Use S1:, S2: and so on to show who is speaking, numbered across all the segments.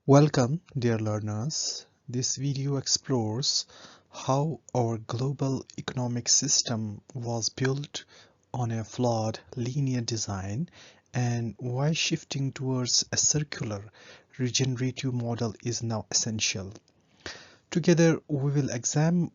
S1: Welcome, dear learners. This video explores how our global economic system was built on a flawed linear design and why shifting towards a circular regenerative model is now essential. Together, we will examine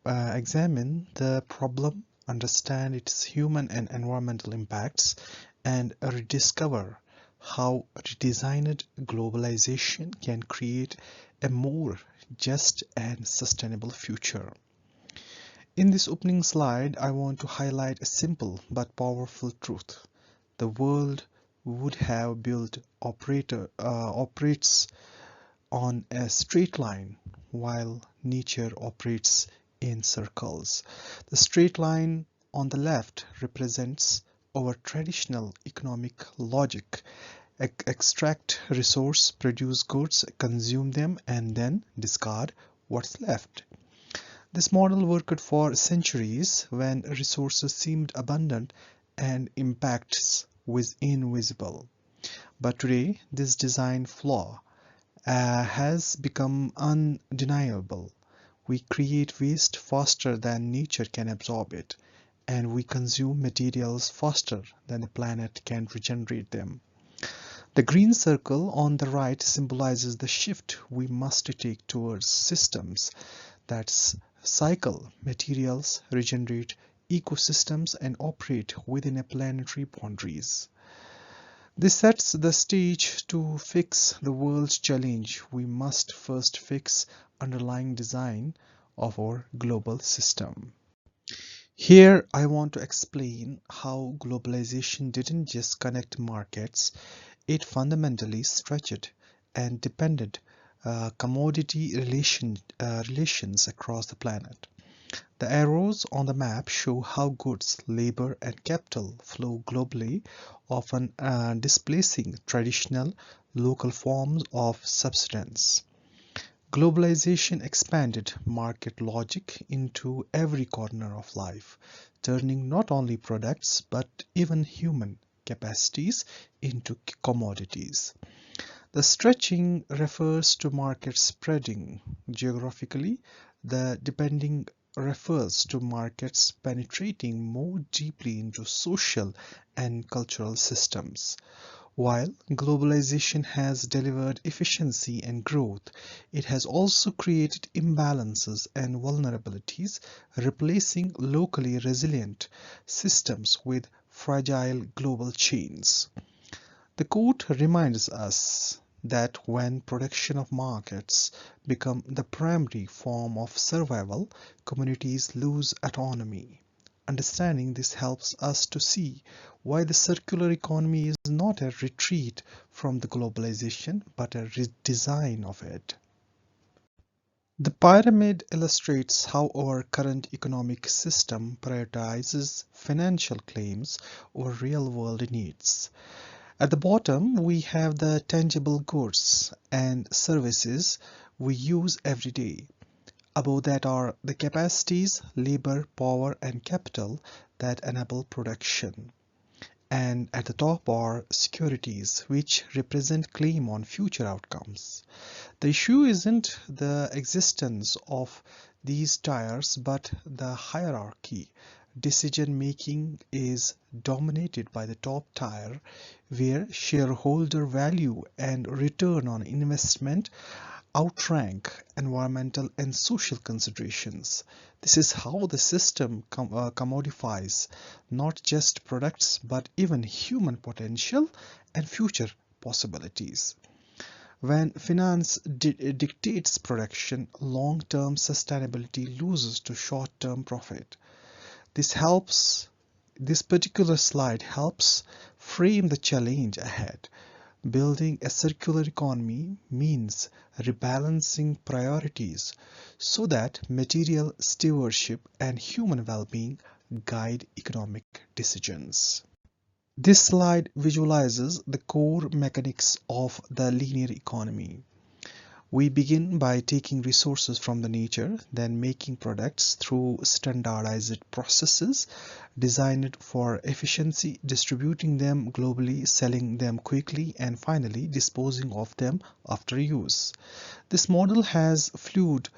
S1: the problem, understand its human and environmental impacts, and rediscover how redesigned globalization can create a more just and sustainable future. In this opening slide, I want to highlight a simple but powerful truth. The world would have built operates on a straight line while nature operates in circles. The straight line on the left represents our traditional economic logic. Extract resource, produce goods, consume them, and then discard what's left. This model worked for centuries when resources seemed abundant and impacts was invisible. But today, this design flaw has become undeniable. We create waste faster than nature can absorb it, and we consume materials faster than the planet can regenerate them. The green circle on the right symbolizes the shift we must take towards systems that cycle materials, regenerate ecosystems, and operate within a planetary boundaries. This sets the stage to fix the world's challenge. We must first fix underlying design of our global system. Here I want to explain how globalization didn't just connect markets, it fundamentally stretched and depended commodity relations across the planet. The arrows on the map show how goods, labor, and capital flow globally, often displacing traditional local forms of subsistence. Globalization expanded market logic into every corner of life, turning not only products but even human capacities into commodities. The stretching refers to market spreading geographically. The depending refers to markets penetrating more deeply into social and cultural systems. While globalization has delivered efficiency and growth, it has also created imbalances and vulnerabilities, replacing locally resilient systems with fragile global chains. The quote reminds us that when production of markets become the primary form of survival, communities lose autonomy. Understanding this helps us to see why the circular economy is not a retreat from the globalization but a redesign of it. The pyramid illustrates how our current economic system prioritizes financial claims over real-world needs. At the bottom, we have the tangible goods and services we use every day. Above that are the capacities, labor, power, and capital that enable production. And at the top are securities, which represent claim on future outcomes. The issue isn't the existence of these tiers, but the hierarchy. Decision making is dominated by the top tier, where shareholder value and return on investment outrank environmental and social considerations. This is how the system commodifies not just products but even human potential and future possibilities. When finance dictates production, long-term sustainability loses to short-term profit. This helps this particular slide helps frame the challenge ahead. Building a circular economy means rebalancing priorities so that material stewardship and human well-being guide economic decisions. This slide visualizes the core mechanics of the linear economy. We begin by taking resources from the nature, then making products through standardized processes designed for efficiency, distributing them globally, selling them quickly, and finally disposing of them after use. This model has fueled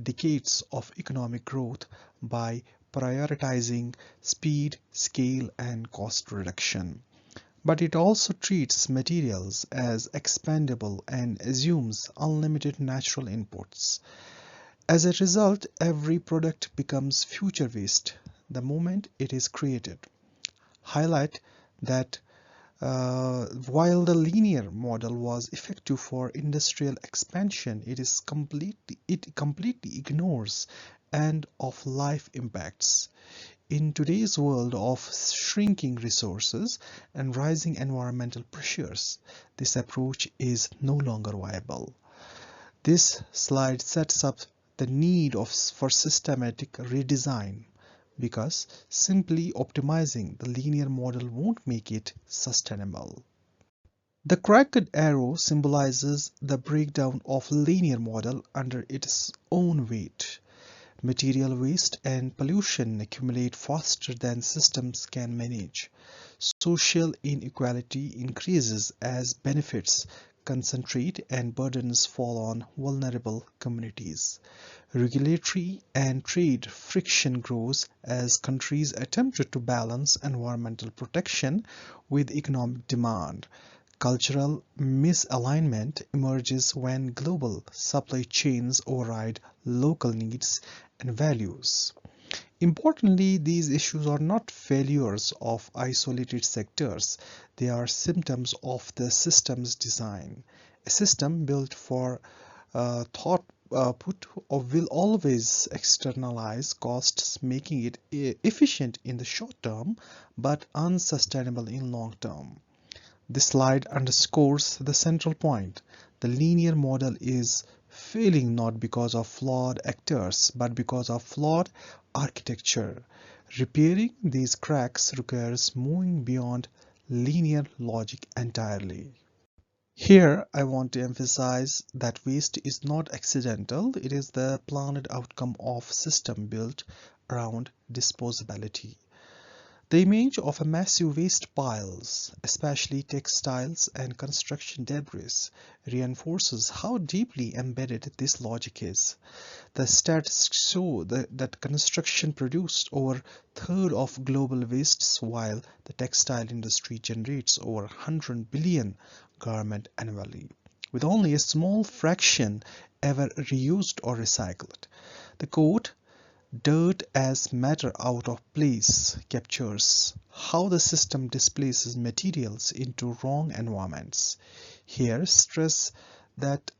S1: decades of economic growth by prioritizing speed, scale, and cost reduction. But it also treats materials as expendable and assumes unlimited natural inputs. As a result, every product becomes future waste the moment it is created. Highlight that while the linear model was effective for industrial expansion, it completely ignores end-of-life impacts. In today's world of shrinking resources and rising environmental pressures, this approach is no longer viable. This slide sets up the need for systematic redesign because simply optimizing the linear model won't make it sustainable. The cracked arrow symbolizes the breakdown of linear model under its own weight. Material waste and pollution accumulate faster than systems can manage. Social inequality increases as benefits concentrate and burdens fall on vulnerable communities. Regulatory and trade friction grows as countries attempt to balance environmental protection with economic demand. Cultural misalignment emerges when global supply chains override local needs and values. Importantly, these issues are not failures of isolated sectors, they are symptoms of the system's design. A system built for thought put will always externalize costs, making it efficient in the short term but unsustainable in long term. This slide underscores the central point. The linear model is failing not because of flawed actors, but because of flawed architecture. Repairing these cracks requires moving beyond linear logic entirely. Here, I want to emphasize that waste is not accidental, it is the planned outcome of system built around disposability. The image of a massive waste piles, especially textiles and construction debris, reinforces how deeply embedded this logic is. The stats show that construction produced over a third of global wastes, while the textile industry generates over 100 billion garments annually, with only a small fraction ever reused or recycled. The quote, "Dirt as matter out of place" captures how the system displaces materials into wrong environments. Here, stress that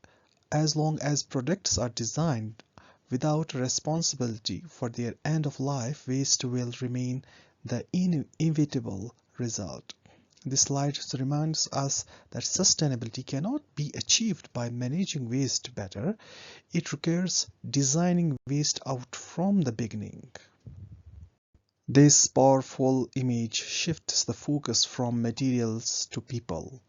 S1: as long as products are designed without responsibility for their end of life, waste will remain the inevitable result. This slide reminds us that sustainability cannot be achieved by managing waste better. It requires designing waste out from the beginning. This powerful image shifts the focus from materials to people.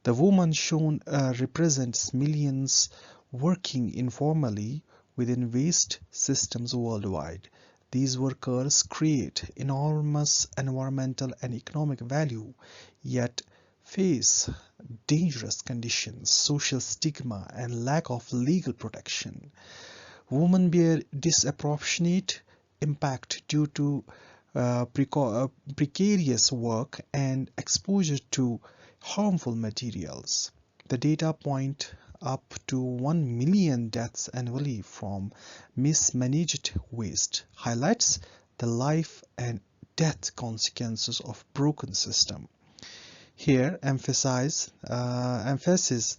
S1: The woman shown represents millions working informally within waste systems worldwide. These workers create enormous environmental and economic value, yet face dangerous conditions, social stigma, and lack of legal protection. Women bear disproportionate impact due to precarious work and exposure to harmful materials. The data point up to 1 million deaths annually from mismanaged waste highlights the life and death consequences of broken system. Here emphasis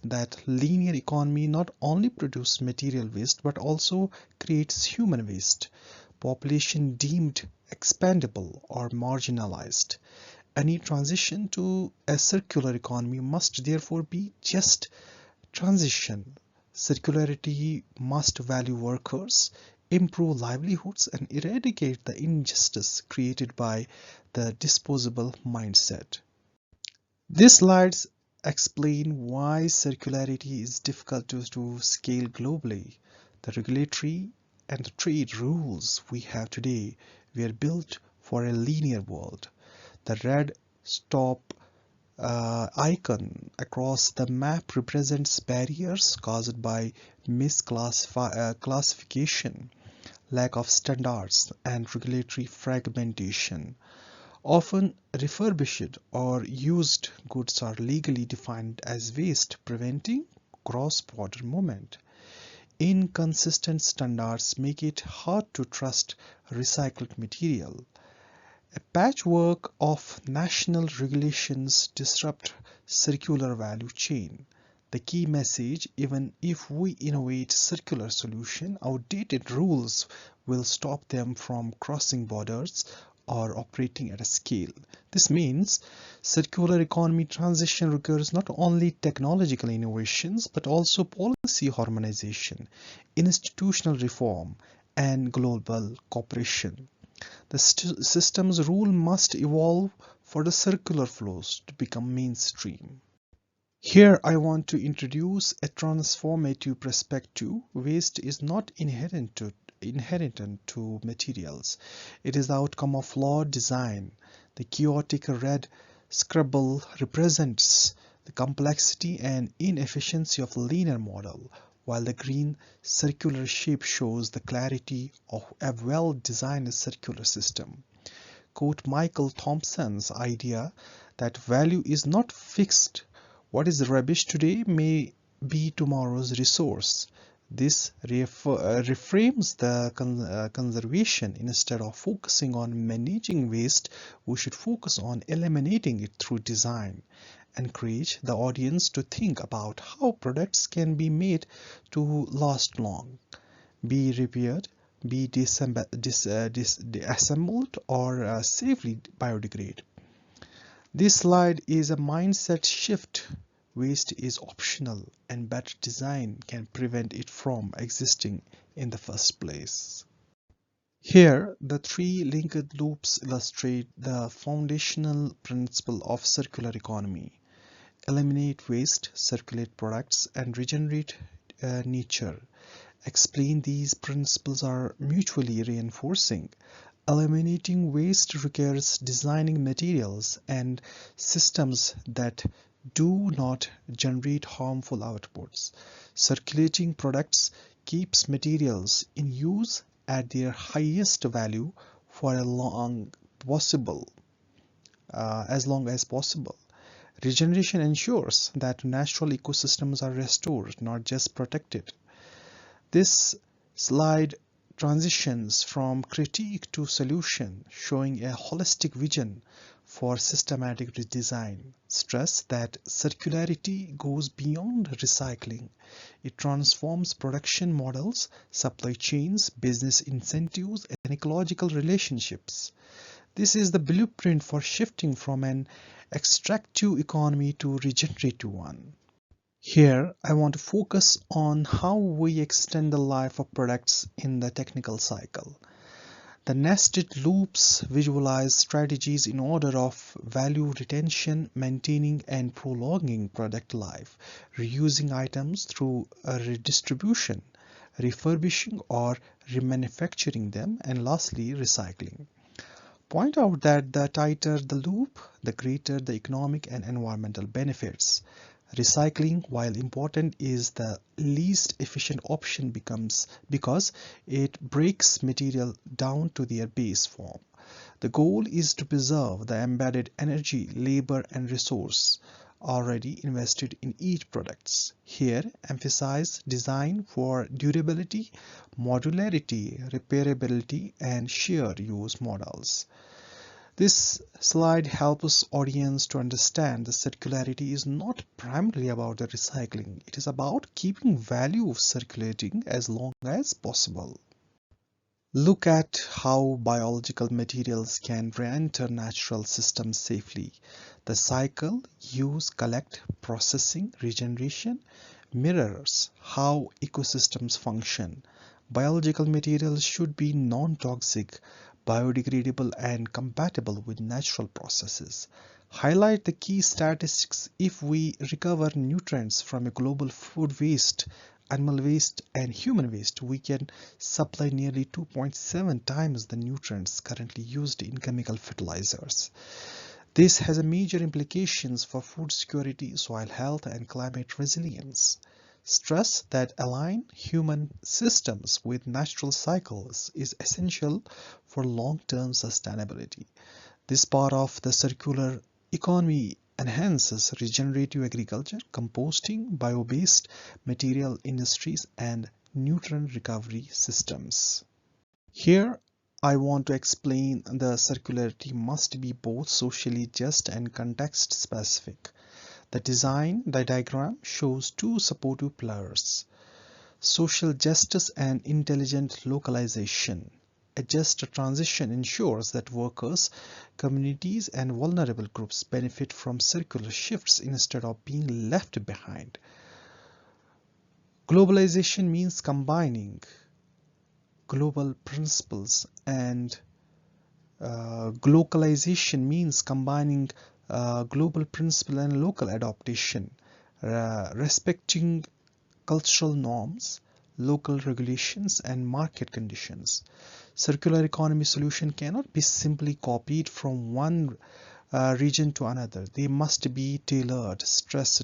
S1: that linear economy not only produces material waste but also creates human waste, population deemed expendable or marginalized. Any transition to a circular economy must therefore be just transition. Circularity must value workers, improve livelihoods, and eradicate the injustice created by the disposable mindset. This slide explain why circularity is difficult to scale globally. The regulatory and the trade rules we have today were built for a linear world. The red stop icon across the map represents barriers caused by misclassification, lack of standards, and regulatory fragmentation. Often refurbished or used goods are legally defined as waste, preventing cross-border movement. Inconsistent standards make it hard to trust recycled material. A patchwork of national regulations disrupt circular value chain. The key message: even if we innovate circular solution, outdated rules will stop them from crossing borders or operating at a scale. This means circular economy transition requires not only technological innovations but also policy harmonization, institutional reform, and global cooperation. The system's rule must evolve for the circular flows to become mainstream. Here I want to introduce a transformative perspective. Waste is not inherent to materials. It is the outcome of flawed design. The chaotic red scribble represents the complexity and inefficiency of the linear model, while the green circular shape shows the clarity of a well-designed circular system. Quote Michael Thompson's idea that value is not fixed. What is rubbish today may be tomorrow's resource. This reframes the conservation. Instead of focusing on managing waste, we should focus on eliminating it through design. Encourage the audience to think about how products can be made to last long, be repaired, be disassembled, or safely biodegrade. This slide is a mindset shift. Waste is optional, and better design can prevent it from existing in the first place. Here, the three linked loops illustrate the foundational principle of circular economy. Eliminate waste, circulate products, and regenerate nature. Explain these principles are mutually reinforcing. Eliminating waste requires designing materials and systems that do not generate harmful outputs. Circulating products keeps materials in use at their highest value for as long as possible. Regeneration ensures that natural ecosystems are restored, not just protected. This slide transitions from critique to solution, showing a holistic vision for systematic redesign. Stress that circularity goes beyond recycling. It transforms production models, supply chains, business incentives, and ecological relationships. This is the blueprint for shifting from an extractive economy to regenerative one. Here, I want to focus on how we extend the life of products in the technical cycle. The nested loops visualize strategies in order of value retention, maintaining and prolonging product life, reusing items through a redistribution, refurbishing or remanufacturing them, and lastly, recycling. Point out that the tighter the loop, the greater the economic and environmental benefits. Recycling, while important, is the least efficient option because it breaks material down to their base form. The goal is to preserve the embedded energy, labor, and resource already invested in each product. Here, emphasize design for durability, modularity, repairability, and shared use models. This slide helps audience to understand that circularity is not primarily about the recycling. It is about keeping value circulating as long as possible. Look at how biological materials can re-enter natural systems safely. The cycle, use, collect, processing, regeneration mirrors how ecosystems function. Biological materials should be non-toxic, biodegradable, and compatible with natural processes. highlight the key statistics. If we recover nutrients from a global food waste, animal waste and human waste, we can supply nearly 2.7 times the nutrients currently used in chemical fertilizers. This has a major implications for food security, soil health, and climate resilience. Stress that align human systems with natural cycles is essential for long-term sustainability. This part of the circular economy enhances regenerative agriculture, composting, bio-based material industries, and nutrient recovery systems. Here, I want to explain the circularity must be both socially just and context specific. The diagram shows two supportive pillars: social justice and intelligent localization. A just transition ensures that workers, communities, and vulnerable groups benefit from circular shifts instead of being left behind. Globalization means combining global principles and Globalization means combining global principle and local adaptation, respecting cultural norms, local regulations, and market conditions. Circular economy solution cannot be simply copied from one region to another. They must be tailored. Stress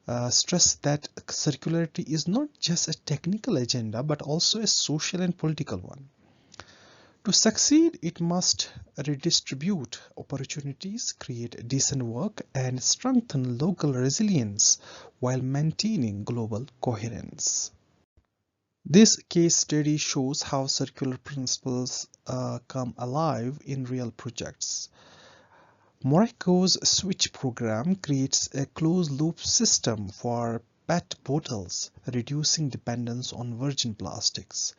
S1: that circularity is not just a technical agenda but also a social and political one. To succeed, it must redistribute opportunities, create decent work, and strengthen local resilience while maintaining global coherence. This case study shows how circular principles come alive in real projects. Morocco's Switch program creates a closed-loop system for PET bottles, reducing dependence on virgin plastics.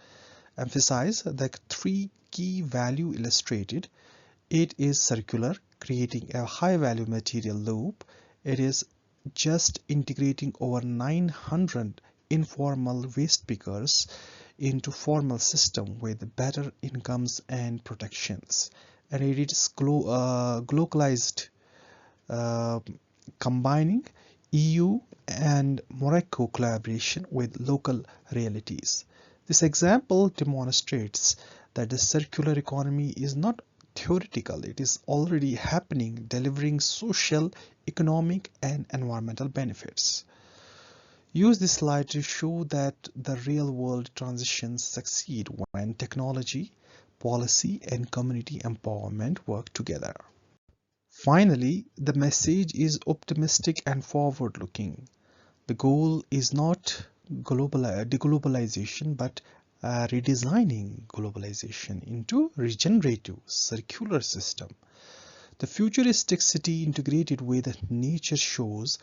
S1: Emphasize the three key value illustrated. It is circular, creating a high value material loop. It is just, integrating over 900 informal waste pickers into formal system with better incomes and protections. And it is globalized, uh, combining EU and Morocco collaboration with local realities. This example demonstrates that the circular economy is not theoretical, it is already happening, delivering social, economic, and environmental benefits. Use this slide to show that the real world transitions succeed when technology, policy, and community empowerment work together. Finally, the message is optimistic and forward looking. The goal is not deglobalization but redesigning globalization into regenerative circular system. The futuristic city integrated with nature shows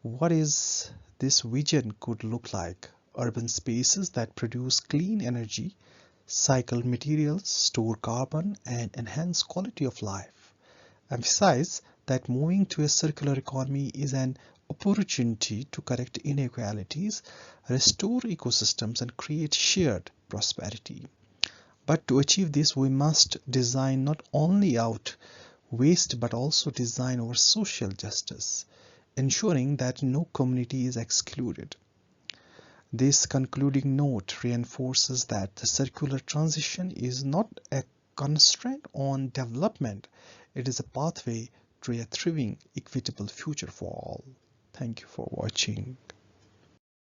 S1: what is this vision could look like. Urban spaces that produce clean energy, cycle materials, store carbon, and enhance quality of life. Emphasize that moving to a circular economy is an opportunity to correct inequalities, restore ecosystems, and create shared prosperity. But to achieve this, we must design not only out waste but also design our social justice, ensuring that no community is excluded. This concluding note reinforces that the circular transition is not a constraint on development, it is a pathway to a thriving, equitable future for all. Thank you for watching.